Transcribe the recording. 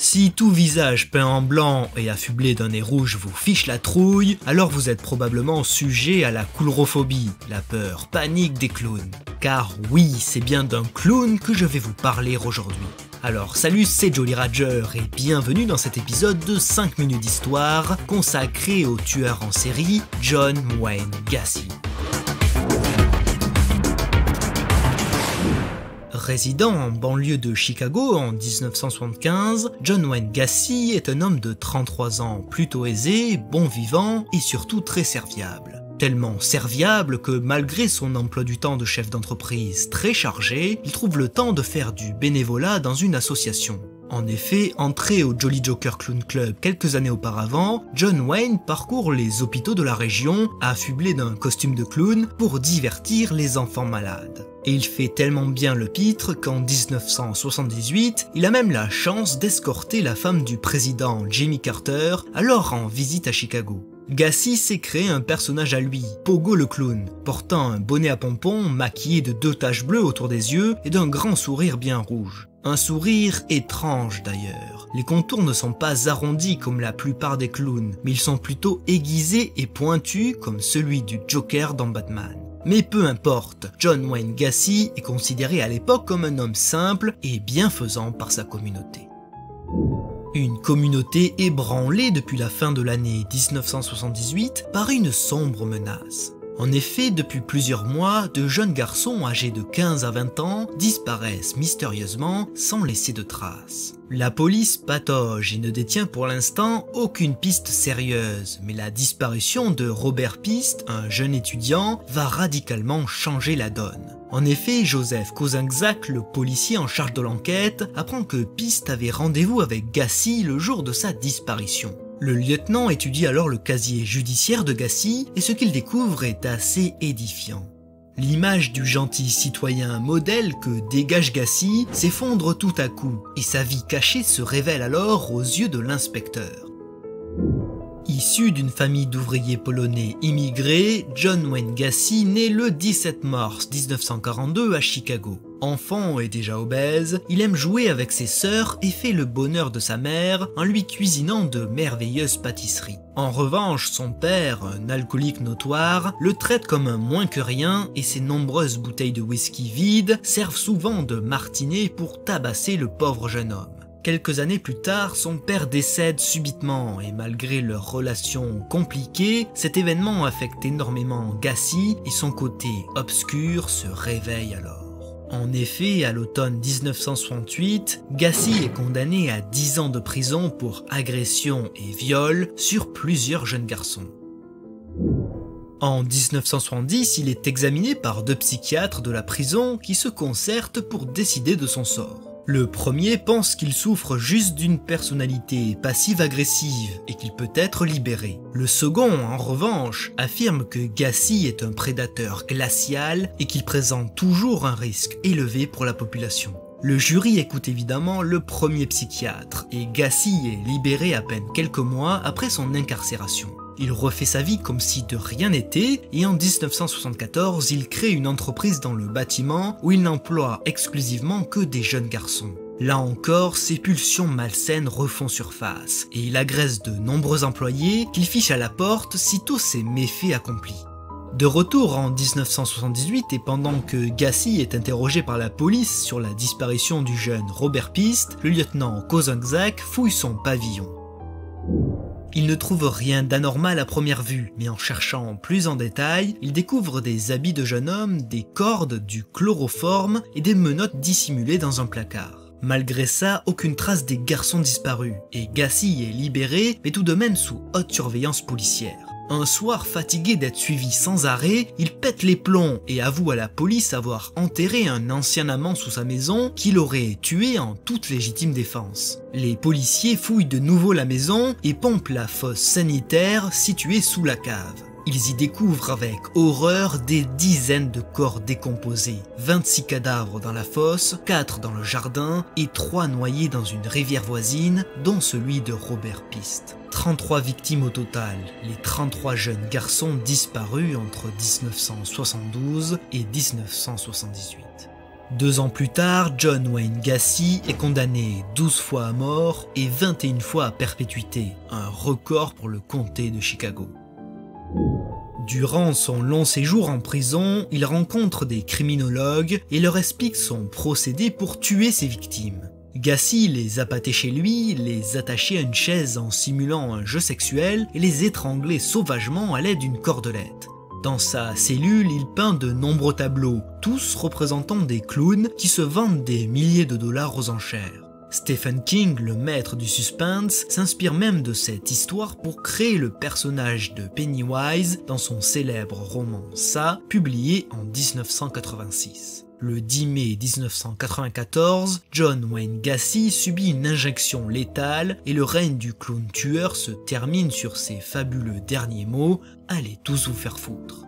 Si tout visage peint en blanc et affublé d'un nez rouge vous fiche la trouille, alors vous êtes probablement sujet à la coulrophobie, la peur panique des clowns. Car oui, c'est bien d'un clown que je vais vous parler aujourd'hui. Alors salut, c'est Jolly Rager et bienvenue dans cet épisode de 5 minutes d'histoire consacré au tueur en série John Wayne Gacy. Résidant en banlieue de Chicago en 1975, John Wayne Gacy est un homme de 33 ans, plutôt aisé, bon vivant et surtout très serviable. Tellement serviable que malgré son emploi du temps de chef d'entreprise très chargé, il trouve le temps de faire du bénévolat dans une association. En effet, entré au Jolly Joker Clown Club quelques années auparavant, John Wayne parcourt les hôpitaux de la région, affublé d'un costume de clown pour divertir les enfants malades. Et il fait tellement bien le pitre qu'en 1978, il a même la chance d'escorter la femme du président Jimmy Carter, alors en visite à Chicago. Gacy s'est créé un personnage à lui, Pogo le clown, portant un bonnet à pompons maquillé de 2 taches bleues autour des yeux et d'un grand sourire bien rouge. Un sourire étrange d'ailleurs. Les contours ne sont pas arrondis comme la plupart des clowns, mais ils sont plutôt aiguisés et pointus comme celui du Joker dans Batman. Mais peu importe, John Wayne Gacy est considéré à l'époque comme un homme simple et bienfaisant par sa communauté. Une communauté ébranlée depuis la fin de l'année 1978 par une sombre menace. En effet, depuis plusieurs mois, de jeunes garçons âgés de 15 à 20 ans disparaissent mystérieusement sans laisser de traces. La police patauge et ne détient pour l'instant aucune piste sérieuse, mais la disparition de Robert Pist, un jeune étudiant, va radicalement changer la donne. En effet, Joseph Kozenzak, le policier en charge de l'enquête, apprend que Pist avait rendez-vous avec Gacy le jour de sa disparition. Le lieutenant étudie alors le casier judiciaire de Gacy et ce qu'il découvre est assez édifiant. L'image du gentil citoyen modèle que dégage Gacy s'effondre tout à coup et sa vie cachée se révèle alors aux yeux de l'inspecteur. Issu d'une famille d'ouvriers polonais immigrés, John Wayne Gacy naît le 17 mars 1942 à Chicago. Enfant et déjà obèse, il aime jouer avec ses sœurs et fait le bonheur de sa mère en lui cuisinant de merveilleuses pâtisseries. En revanche, son père, un alcoolique notoire, le traite comme un moins que rien et ses nombreuses bouteilles de whisky vides servent souvent de martinet pour tabasser le pauvre jeune homme. Quelques années plus tard, son père décède subitement et malgré leur relation compliquée, cet événement affecte énormément Gacy et son côté obscur se réveille alors. En effet, à l'automne 1968, Gacy est condamné à 10 ans de prison pour agression et viol sur plusieurs jeunes garçons. En 1970, il est examiné par 2 psychiatres de la prison qui se concertent pour décider de son sort. Le premier pense qu'il souffre juste d'une personnalité passive-agressive et qu'il peut être libéré. Le second, en revanche, affirme que Gacy est un prédateur glacial et qu'il présente toujours un risque élevé pour la population. Le jury écoute évidemment le premier psychiatre et Gacy est libéré à peine quelques mois après son incarcération. Il refait sa vie comme si de rien n'était et en 1974, il crée une entreprise dans le bâtiment où il n'emploie exclusivement que des jeunes garçons. Là encore, ses pulsions malsaines refont surface et il agresse de nombreux employés qu'il fiche à la porte sitôt ses méfaits accomplis. De retour en 1978 et pendant que Gacy est interrogé par la police sur la disparition du jeune Robert Pist, le lieutenant Kozenzak fouille son pavillon. Il ne trouve rien d'anormal à première vue, mais en cherchant plus en détail, il découvre des habits de jeune homme, des cordes, du chloroforme et des menottes dissimulées dans un placard. Malgré ça, aucune trace des garçons disparus, et Gacy est libéré, mais tout de même sous haute surveillance policière. Un soir, fatigué d'être suivi sans arrêt, il pète les plombs et avoue à la police avoir enterré un ancien amant sous sa maison qu'il aurait tué en toute légitime défense. Les policiers fouillent de nouveau la maison et pompent la fosse sanitaire située sous la cave. Ils y découvrent avec horreur des dizaines de corps décomposés, 26 cadavres dans la fosse, 4 dans le jardin et 3 noyés dans une rivière voisine, dont celui de Robert Pist. 33 victimes au total, les 33 jeunes garçons disparus entre 1972 et 1978. 2 ans plus tard, John Wayne Gacy est condamné 12 fois à mort et 21 fois à perpétuité, un record pour le comté de Chicago. Durant son long séjour en prison, il rencontre des criminologues et leur explique son procédé pour tuer ses victimes. Gacy les appâtait chez lui, les attachait à une chaise en simulant un jeu sexuel et les étranglait sauvagement à l'aide d'une cordelette. Dans sa cellule, il peint de nombreux tableaux, tous représentant des clowns qui se vendent des milliers de dollars aux enchères. Stephen King, le maître du suspense, s'inspire même de cette histoire pour créer le personnage de Pennywise dans son célèbre roman Ça, publié en 1986. Le 10 mai 1994, John Wayne Gacy subit une injection létale et le règne du clown tueur se termine sur ces fabuleux derniers mots « Allez tous vous faire foutre ».